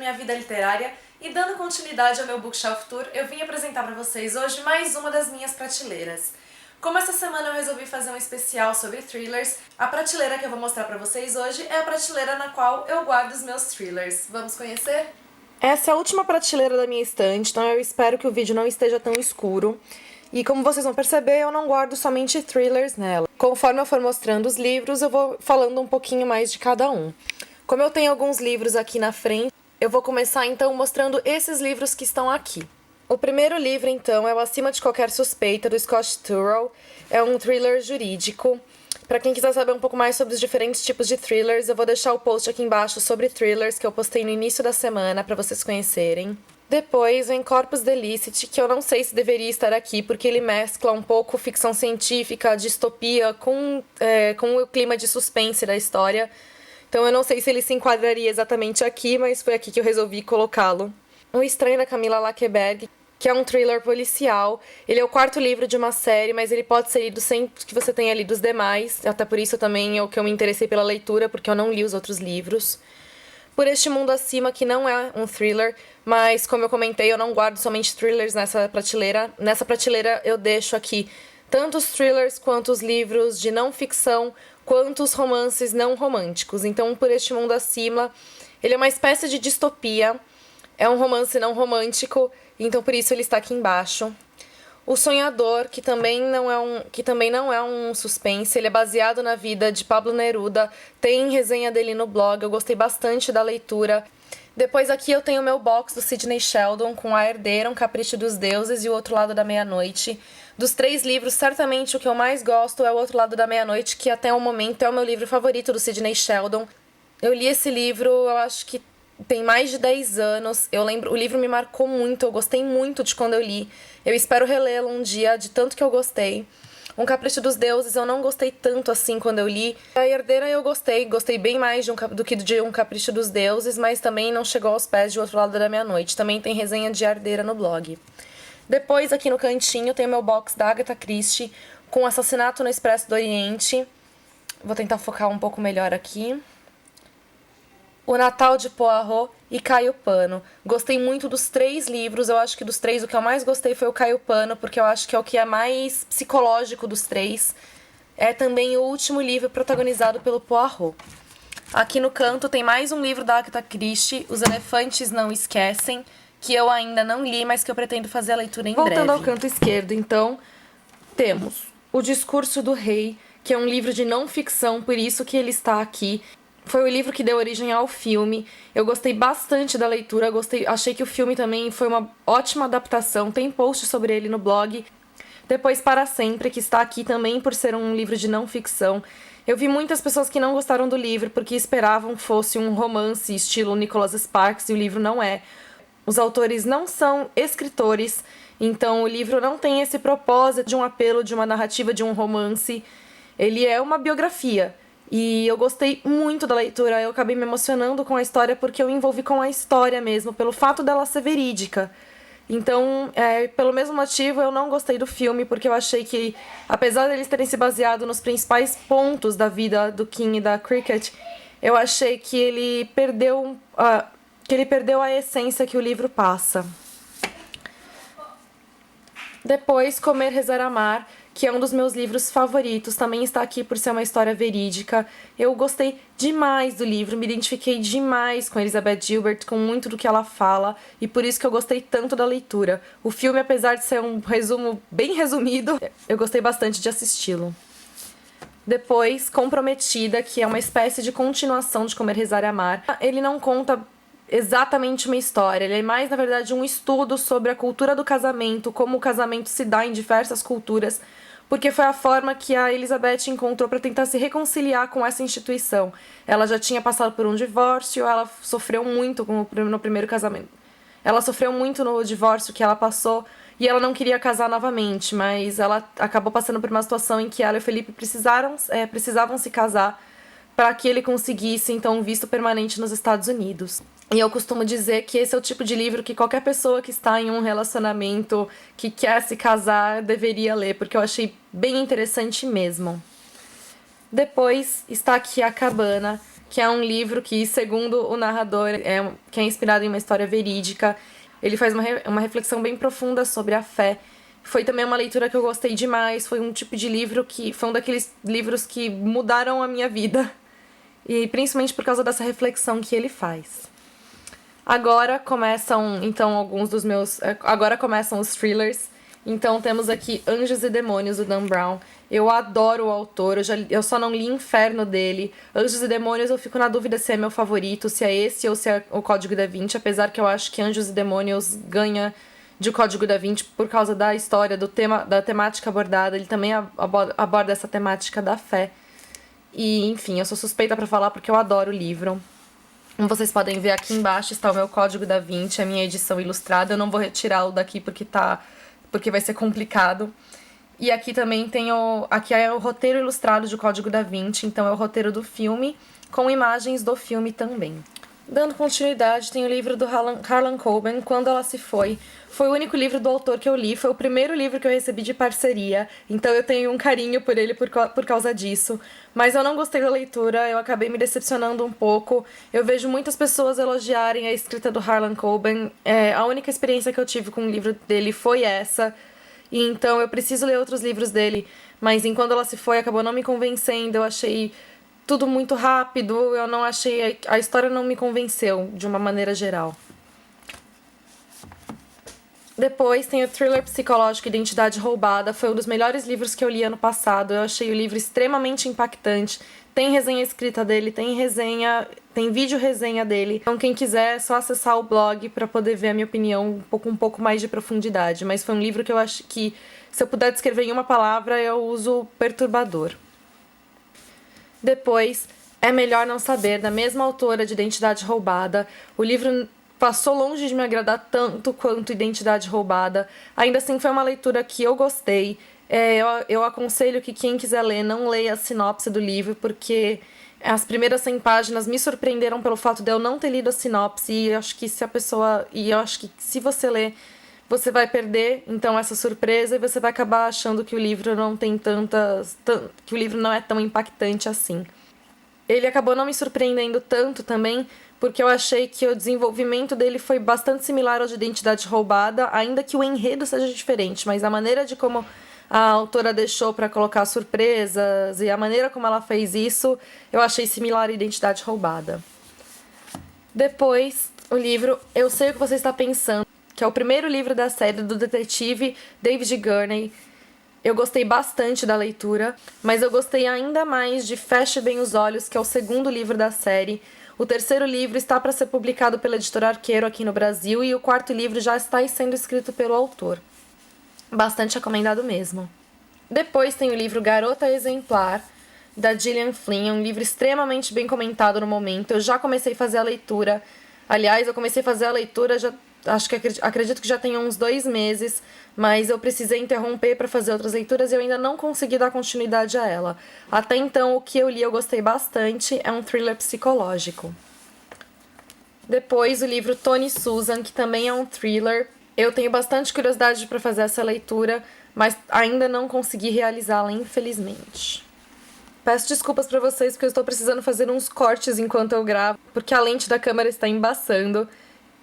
minha vida literária e dando continuidade ao meu Bookshelf Tour, eu vim apresentar para vocês hoje mais uma das minhas prateleiras. Como essa semana eu resolvi fazer um especial sobre thrillers, a prateleira que eu vou mostrar para vocês hoje é a prateleira na qual eu guardo os meus thrillers. Vamos conhecer? Essa é a última prateleira da minha estante, então eu espero que o vídeo não esteja tão escuro. E como vocês vão perceber, eu não guardo somente thrillers nela. Conforme eu for mostrando os livros, eu vou falando um pouquinho mais de cada um. Como eu tenho alguns livros aqui na frente, eu vou começar então mostrando esses livros que estão aqui. O primeiro livro, então, é o Acima de Qualquer Suspeita, do Scott Turow. É um thriller jurídico. Para quem quiser saber um pouco mais sobre os diferentes tipos de thrillers, eu vou deixar o post aqui embaixo sobre thrillers que eu postei no início da semana para vocês conhecerem. Depois vem Corpus Delicti, que eu não sei se deveria estar aqui, porque ele mescla um pouco ficção científica, distopia, com o clima de suspense da história. Então eu não sei se ele se enquadraria exatamente aqui, mas foi aqui que eu resolvi colocá-lo. O Estranho, da Camila Lackberg, que é um thriller policial. Ele é o quarto livro de uma série, mas ele pode ser lido sem que você tenha lido os demais. Até por isso também é o que eu me interessei pela leitura, porque eu não li os outros livros. Por Este Mundo Acima, que não é um thriller, mas como eu comentei, eu não guardo somente thrillers nessa prateleira. Nessa prateleira eu deixo aqui tanto os thrillers quanto os livros de não ficção, quanto os romances não românticos. Então, Por Este Mundo Acima, ele é uma espécie de distopia, é um romance não romântico, então por isso ele está aqui embaixo. O Sonhador, que também não é um suspense, ele é baseado na vida de Pablo Neruda, tem resenha dele no blog, eu gostei bastante da leitura. Depois aqui eu tenho o meu box do Sidney Sheldon com A Herdeira, Um Capricho dos Deuses e O Outro Lado da Meia-Noite. Dos 3 livros, certamente o que eu mais gosto é O Outro Lado da Meia-Noite, que até o momento é o meu livro favorito do Sidney Sheldon. Eu li esse livro, eu acho que tem mais de 10 anos. Eu lembro, o livro me marcou muito, eu gostei muito de quando eu li. Eu espero relê-lo um dia, de tanto que eu gostei. Um Capricho dos Deuses eu não gostei tanto assim quando eu li. A Herdeira eu gostei bem mais do que de Um Capricho dos Deuses, mas também não chegou aos pés de Outro Lado da Meia-Noite. Também tem resenha de Herdeira no blog. Depois, aqui no cantinho, tem o meu box da Agatha Christie, com Assassinato no Expresso do Oriente. Vou tentar focar um pouco melhor aqui. O Natal de Poirot e Caio Pano. Gostei muito dos 3 livros, eu acho que dos 3 o que eu mais gostei foi o Caio Pano, porque eu acho que é o que é mais psicológico dos 3. É também o último livro protagonizado pelo Poirot. Aqui no canto tem mais um livro da Agatha Christie, Os Elefantes Não Esquecem, que eu ainda não li, mas que eu pretendo fazer a leitura em breve. Voltando ao canto esquerdo, então, temos O Discurso do Rei, que é um livro de não ficção, por isso que ele está aqui. Foi o livro que deu origem ao filme. Eu gostei bastante da leitura, achei que o filme também foi uma ótima adaptação. Tem post sobre ele no blog. Depois, Para Sempre, que está aqui também por ser um livro de não ficção. Eu vi muitas pessoas que não gostaram do livro porque esperavam que fosse um romance estilo Nicholas Sparks, e o livro não é. Os autores não são escritores, então o livro não tem esse propósito de um apelo, de uma narrativa, de um romance. Ele é uma biografia. E eu gostei muito da leitura, eu acabei me emocionando com a história porque eu me envolvi com a história mesmo, pelo fato dela ser verídica. Então, pelo mesmo motivo, eu não gostei do filme, porque eu achei que, apesar deles terem se baseado nos principais pontos da vida do King e da Cricket, eu achei que ele perdeu a essência que o livro passa. Depois, Comer, Rezar, Amar, que é um dos meus livros favoritos, também está aqui por ser uma história verídica. Eu gostei demais do livro, me identifiquei demais com Elizabeth Gilbert, com muito do que ela fala, e por isso que eu gostei tanto da leitura. O filme, apesar de ser um resumo bem resumido, eu gostei bastante de assisti-lo. Depois, Comprometida, que é uma espécie de continuação de Comer, Rezar e Amar. Ele não conta exatamente uma história, ele é mais, na verdade, um estudo sobre a cultura do casamento, como o casamento se dá em diversas culturas, porque foi a forma que a Elizabeth encontrou para tentar se reconciliar com essa instituição. Ela já tinha passado por um divórcio, ela sofreu muito no primeiro casamento. Ela sofreu muito no divórcio que ela passou e ela não queria casar novamente, mas ela acabou passando por uma situação em que ela e o Felipe precisavam se casar para que ele conseguisse, então, um visto permanente nos Estados Unidos. E eu costumo dizer que esse é o tipo de livro que qualquer pessoa que está em um relacionamento, que quer se casar, deveria ler, porque eu achei bem interessante mesmo. Depois está aqui A Cabana, que é um livro que, segundo o narrador, que é inspirado em uma história verídica. Ele faz uma reflexão bem profunda sobre a fé. Foi também uma leitura que eu gostei demais, foi um tipo de livro que... Foi um daqueles livros que mudaram a minha vida. E principalmente por causa dessa reflexão que ele faz. Agora começam, então, Agora começam os thrillers. Então temos aqui Anjos e Demônios, do Dan Brown. Eu adoro o autor, eu só não li Inferno dele. Anjos e Demônios eu fico na dúvida se é meu favorito, se é esse ou se é o Código da Vinci. Apesar que eu acho que Anjos e Demônios ganha de Código da Vinci por causa da história, da temática abordada. Ele também aborda essa temática da fé. E, enfim, eu sou suspeita pra falar porque eu adoro o livro. Como vocês podem ver, aqui embaixo está o meu Código da Vinci, a minha edição ilustrada. Eu não vou retirá-lo daqui porque vai ser complicado. E aqui também aqui é o roteiro ilustrado de Código da Vinci, então é o roteiro do filme, com imagens do filme também. Dando continuidade, tem o livro do Harlan Coben, Quando Ela Se Foi. Foi o único livro do autor que eu li, foi o primeiro livro que eu recebi de parceria, então eu tenho um carinho por ele por causa disso. Mas eu não gostei da leitura, eu acabei me decepcionando um pouco. Eu vejo muitas pessoas elogiarem a escrita do Harlan Coben. A única experiência que eu tive com o livro dele foi essa, e então eu preciso ler outros livros dele. Mas Enquanto Ela Se Foi acabou não me convencendo, eu achei tudo muito rápido, eu não achei... A história não me convenceu, de uma maneira geral. Depois tem o thriller psicológico Identidade Roubada. Foi um dos melhores livros que eu li ano passado. Eu achei o livro extremamente impactante. Tem resenha escrita dele, tem vídeo resenha dele. Então quem quiser é só acessar o blog para poder ver a minha opinião com um pouco mais de profundidade. Mas foi um livro que eu acho que, se eu puder descrever em uma palavra, eu uso perturbador. Depois, É Melhor Não Saber, da mesma autora de Identidade Roubada. O livro passou longe de me agradar tanto quanto Identidade Roubada. Ainda assim, foi uma leitura que eu gostei. Eu aconselho que quem quiser ler, não leia a sinopse do livro, porque as primeiras 100 páginas me surpreenderam pelo fato de eu não ter lido a sinopse. E eu acho que se você ler, você vai perder, então, essa surpresa, e você vai acabar achando que o livro não tem que o livro não é tão impactante assim. Ele acabou não me surpreendendo tanto também, porque eu achei que o desenvolvimento dele foi bastante similar ao de Identidade Roubada, ainda que o enredo seja diferente, mas a maneira de como a autora deixou para colocar surpresas e a maneira como ela fez isso, eu achei similar à Identidade Roubada. Depois, o livro Eu Sei O Que Você Está Pensando, que é o primeiro livro da série do detetive David Gurney. Eu gostei bastante da leitura, mas eu gostei ainda mais de Feche Bem os Olhos, que é o segundo livro da série. O terceiro livro está para ser publicado pela editora Arqueiro aqui no Brasil e o quarto livro já está sendo escrito pelo autor. Bastante recomendado mesmo. Depois tem o livro Garota Exemplar, da Gillian Flynn. É um livro extremamente bem comentado no momento. Eu já comecei a fazer a leitura. Aliás, eu comecei a fazer a leitura acredito que já tem uns 2 meses, mas eu precisei interromper para fazer outras leituras e eu ainda não consegui dar continuidade a ela. Até então, o que eu li eu gostei bastante, é um thriller psicológico. Depois, o livro Tony Susan, que também é um thriller. Eu tenho bastante curiosidade para fazer essa leitura, mas ainda não consegui realizá-la, infelizmente. Peço desculpas para vocês porque eu estou precisando fazer uns cortes enquanto eu gravo, porque a lente da câmera está embaçando.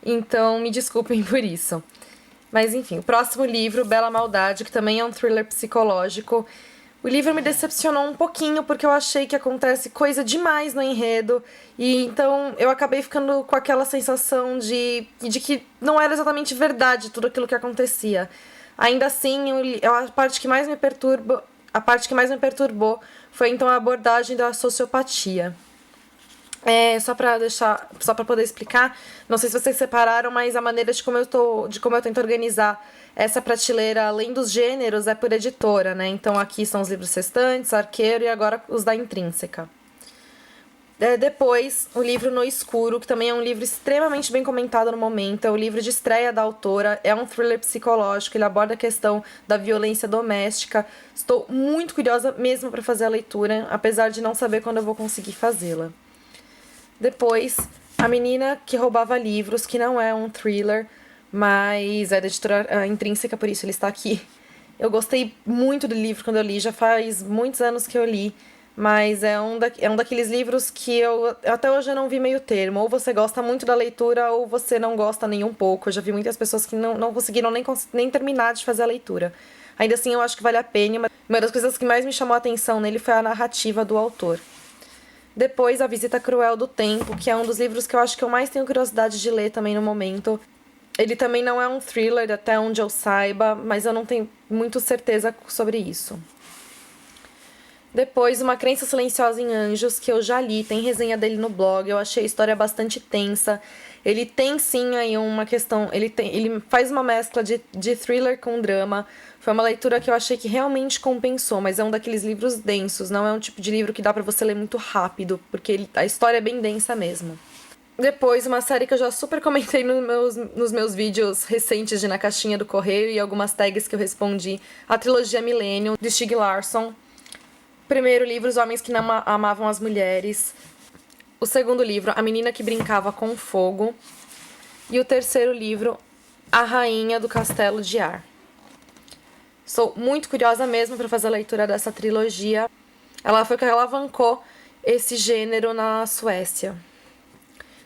Então, me desculpem por isso. Mas, enfim, o próximo livro, Bela Maldade, que também é um thriller psicológico. O livro me decepcionou um pouquinho, porque eu achei que acontece coisa demais no enredo. E então, eu acabei ficando com aquela sensação de que não era exatamente verdade tudo aquilo que acontecia. Ainda assim, a parte que mais me perturbou foi, então, a abordagem da sociopatia. Só pra poder explicar, não sei se vocês separaram, mas a maneira de como eu tento organizar essa prateleira, além dos gêneros, é por editora, né? Então aqui são os livros restantes, Arqueiro, e agora os da Intrínseca. Depois, o livro No Escuro, que também é um livro extremamente bem comentado no momento, é o livro de estreia da autora, é um thriller psicológico, ele aborda a questão da violência doméstica. Estou muito curiosa mesmo para fazer a leitura, apesar de não saber quando eu vou conseguir fazê-la. Depois, A Menina que Roubava Livros, que não é um thriller, mas é da editora Intrínseca, por isso ele está aqui. Eu gostei muito do livro quando eu li, já faz muitos anos que eu li, Mas é um daqueles livros que eu até hoje eu não vi meio termo. Ou você gosta muito da leitura, ou você não gosta nem um pouco. Eu já vi muitas pessoas que não conseguiram nem terminar de fazer a leitura. Ainda assim, eu acho que vale a pena. Uma das coisas que mais me chamou a atenção nele foi a narrativa do autor. Depois, A Visita Cruel do Tempo, que é um dos livros que eu acho que eu mais tenho curiosidade de ler também no momento. Ele também não é um thriller, até onde eu saiba, mas eu não tenho muito certeza sobre isso. Depois, Uma Crença Silenciosa em Anjos, que eu já li, tem resenha dele no blog, eu achei a história bastante tensa. Ele tem sim aí uma questão, ele faz uma mescla de thriller com drama. Foi uma leitura que eu achei que realmente compensou, mas é um daqueles livros densos, não é um tipo de livro que dá pra você ler muito rápido, porque a história é bem densa mesmo. Depois, uma série que eu já super comentei nos meus vídeos recentes de Na Caixinha do Correio e algumas tags que eu respondi, a trilogia Millennium, de Stieg Larsson. Primeiro livro, Os Homens que Não Amavam as Mulheres. O segundo livro, A Menina que Brincava com Fogo. E o terceiro livro, A Rainha do Castelo de Ar. Sou muito curiosa mesmo para fazer a leitura dessa trilogia. Ela foi que alavancou esse gênero na Suécia.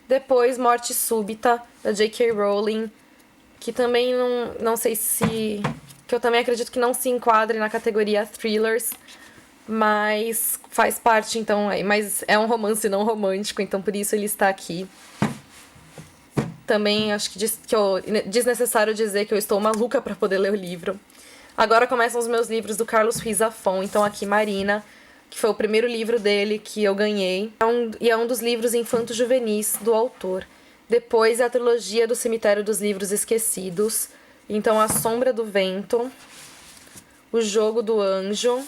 Depois, Morte Súbita, da J.K. Rowling, que também não sei se... que eu também acredito que não se enquadre na categoria thrillers, mas faz parte, então... Mas é um romance não romântico, então por isso ele está aqui. Também acho que desnecessário dizer que eu estou maluca para poder ler o livro. Agora começam os meus livros do Carlos Ruiz Zafón, então aqui Marina, que foi o primeiro livro dele que eu ganhei, e é um dos livros infanto-juvenis do autor. Depois é a trilogia do Cemitério dos Livros Esquecidos, então A Sombra do Vento, O Jogo do Anjo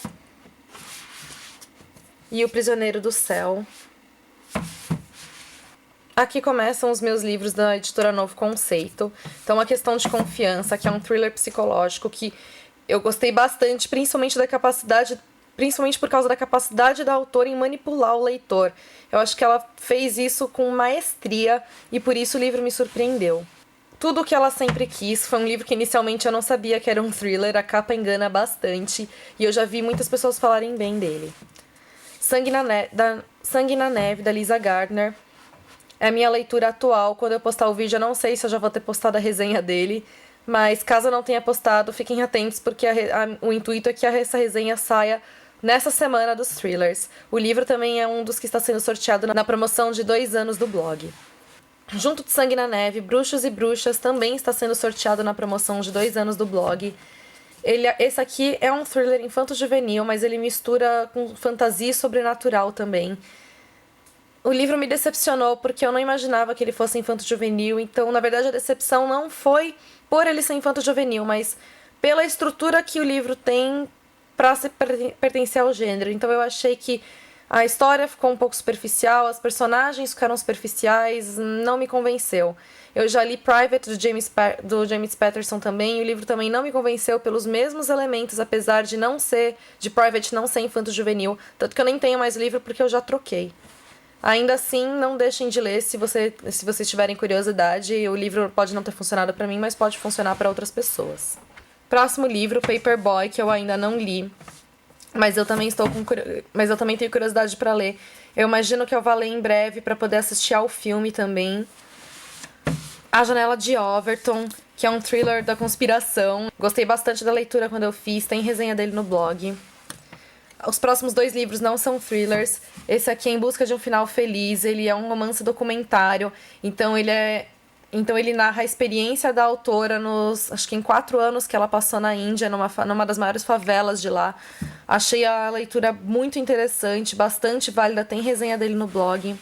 e O Prisioneiro do Céu. Aqui começam os meus livros da editora Novo Conceito. Então, A Questão de Confiança, que é um thriller psicológico que eu gostei bastante, principalmente por causa da capacidade da autora em manipular o leitor. Eu acho que ela fez isso com maestria e por isso o livro me surpreendeu. Tudo o que ela sempre quis. Foi um livro que inicialmente eu não sabia que era um thriller, a capa engana bastante e eu já vi muitas pessoas falarem bem dele. Sangue na Neve, da Lisa Gardner. É a minha leitura atual. Quando eu postar o vídeo, eu não sei se eu já vou ter postado a resenha dele, mas caso eu não tenha postado, fiquem atentos, porque o intuito é que essa resenha saia nessa semana dos thrillers. O livro também é um dos que está sendo sorteado na promoção de 2 anos do blog. Junto de Sangue na Neve, Bruxos e Bruxas também está sendo sorteado na promoção de 2 anos do blog. Esse aqui é um thriller infanto-juvenil, mas ele mistura com fantasia e sobrenatural também. O livro me decepcionou porque eu não imaginava que ele fosse infanto-juvenil, então, na verdade, a decepção não foi por ele ser infanto-juvenil, mas pela estrutura que o livro tem para se pertencer ao gênero. Então, eu achei que a história ficou um pouco superficial, as personagens ficaram superficiais, não me convenceu. Eu já li Private, do James Patterson também, e o livro também não me convenceu pelos mesmos elementos, apesar de Private não ser infanto-juvenil, tanto que eu nem tenho mais livro porque eu já troquei. Ainda assim, não deixem de ler se vocês tiverem curiosidade. O livro pode não ter funcionado para mim, mas pode funcionar para outras pessoas. Próximo livro, Paperboy, que eu ainda não li, mas eu também tenho curiosidade para ler. Eu imagino que eu vá ler em breve para poder assistir ao filme também. A Janela de Overton, que é um thriller da conspiração. Gostei bastante da leitura quando eu fiz, tem resenha dele no blog. Os próximos 2 livros não são thrillers. Esse aqui é Em Busca de um Final Feliz. Ele é um romance documentário. Então ele narra a experiência da autora acho que em 4 anos que ela passou na Índia, numa das maiores favelas de lá. Achei a leitura muito interessante, bastante válida. Tem resenha dele no blog.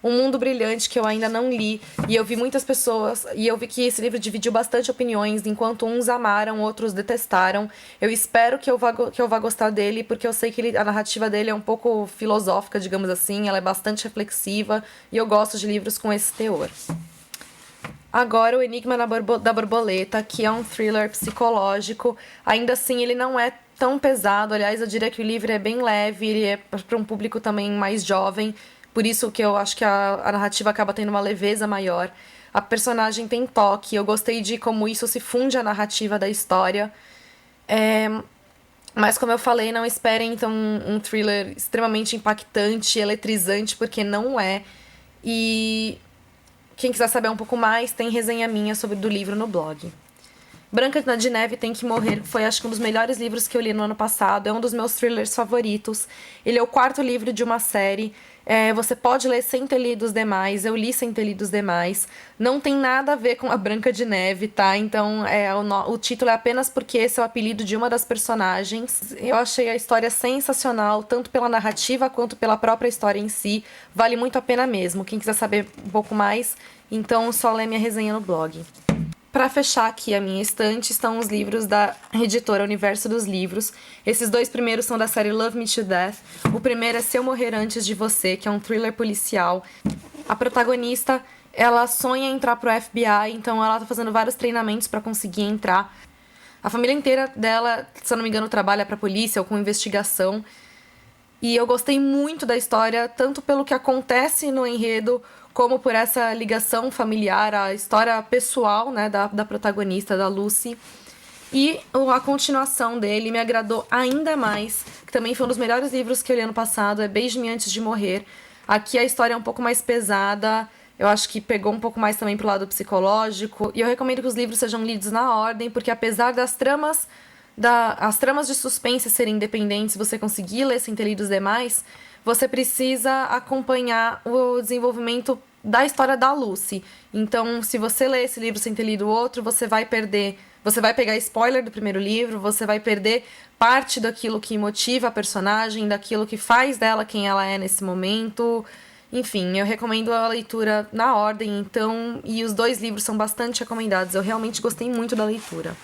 Um Mundo Brilhante, que eu ainda não li, e eu vi muitas pessoas, e eu vi que esse livro dividiu bastante opiniões, enquanto uns amaram, outros detestaram. Eu espero que eu vá gostar dele, porque eu sei que a narrativa dele é um pouco filosófica, digamos assim, ela é bastante reflexiva, e eu gosto de livros com esse teor. Agora, O Enigma da Borboleta, que é um thriller psicológico. Ainda assim, ele não é tão pesado, aliás, eu diria que o livro é bem leve, ele é para um público também mais jovem. Por isso que eu acho que a narrativa acaba tendo uma leveza maior. A personagem tem toque. Eu gostei de como isso se funde à narrativa da história. Mas como eu falei, não esperem então um thriller extremamente impactante, eletrizante, porque não é. E quem quiser saber um pouco mais, tem resenha minha sobre do livro no blog. Branca de Neve Tem Que Morrer foi, acho que, um dos melhores livros que eu li no ano passado. É um dos meus thrillers favoritos. Ele é o 4º livro de uma série. Você pode ler sem ter lido os demais. Eu li sem ter lido os demais. Não tem nada a ver com a Branca de Neve, tá? Então, o título é apenas porque esse é o apelido de uma das personagens. Eu achei a história sensacional, tanto pela narrativa quanto pela própria história em si. Vale muito a pena mesmo. Quem quiser saber um pouco mais, então só lê minha resenha no blog. Para fechar aqui a minha estante estão os livros da editora Universo dos Livros. Esses 2 primeiros são da série Love Me to Death. O primeiro é Se Eu Morrer Antes de Você, que é um thriller policial. A protagonista, ela sonha em entrar pro FBI, então ela tá fazendo vários treinamentos para conseguir entrar. A família inteira dela, se eu não me engano, trabalha pra polícia ou com investigação. E eu gostei muito da história, tanto pelo que acontece no enredo, como por essa ligação familiar, a história pessoal, né, da protagonista, da Lucy. E a continuação dele me agradou ainda mais, que também foi um dos melhores livros que eu li ano passado, é Beije-me Antes de Morrer. Aqui a história é um pouco mais pesada, eu acho que pegou um pouco mais também pro lado psicológico. E eu recomendo que os livros sejam lidos na ordem, porque apesar das tramas as tramas de suspense serem independentes, você conseguir ler sem ter lido os demais, você precisa acompanhar o desenvolvimento da história da Lucy. Então, se você ler esse livro sem ter lido o outro, você vai pegar spoiler do primeiro livro, você vai perder parte daquilo que motiva a personagem, daquilo que faz dela quem ela é nesse momento. Enfim, eu recomendo a leitura na ordem, então, e os 2 livros são bastante recomendados. Eu realmente gostei muito da leitura.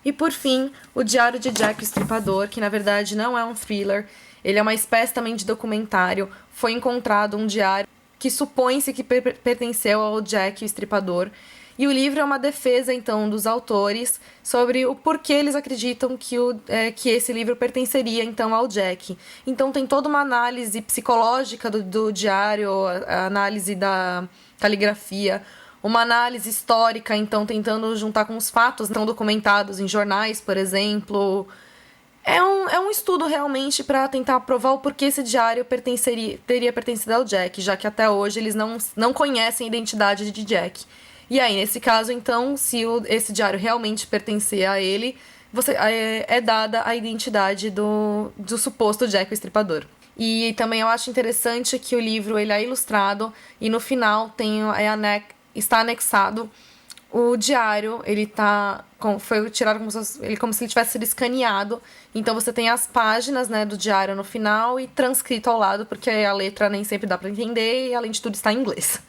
E por fim, O Diário de Jack o Estripador, que na verdade não é um thriller, ele é uma espécie também de documentário. Foi encontrado um diário que supõe-se que pertenceu ao Jack o Estripador. E o livro é uma defesa, então, dos autores sobre o porquê eles acreditam que esse livro pertenceria, então, ao Jack. Então tem toda uma análise psicológica do diário, a análise da caligrafia, uma análise histórica, então, tentando juntar com os fatos não documentados em jornais, por exemplo. É um estudo realmente para tentar provar o porquê esse diário teria pertencido ao Jack, já que até hoje eles não conhecem a identidade de Jack. E aí, nesse caso, então, se esse diário realmente pertencer a ele, é dada a identidade do suposto Jack o Estripador. E também eu acho interessante que o livro ele é ilustrado e no final está anexado o diário. Foi tirado como se ele tivesse sido escaneado. Então você tem as páginas, né, do diário no final e transcrito ao lado, porque a letra nem sempre dá para entender e além de tudo está em inglês.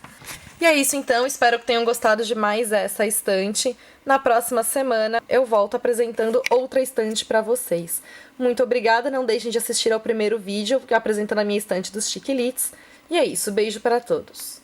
E é isso então, espero que tenham gostado de mais essa estante. Na próxima semana eu volto apresentando outra estante para vocês. Muito obrigada, não deixem de assistir ao primeiro vídeo apresentando a minha estante dos Chiquilites. E é isso, beijo para todos.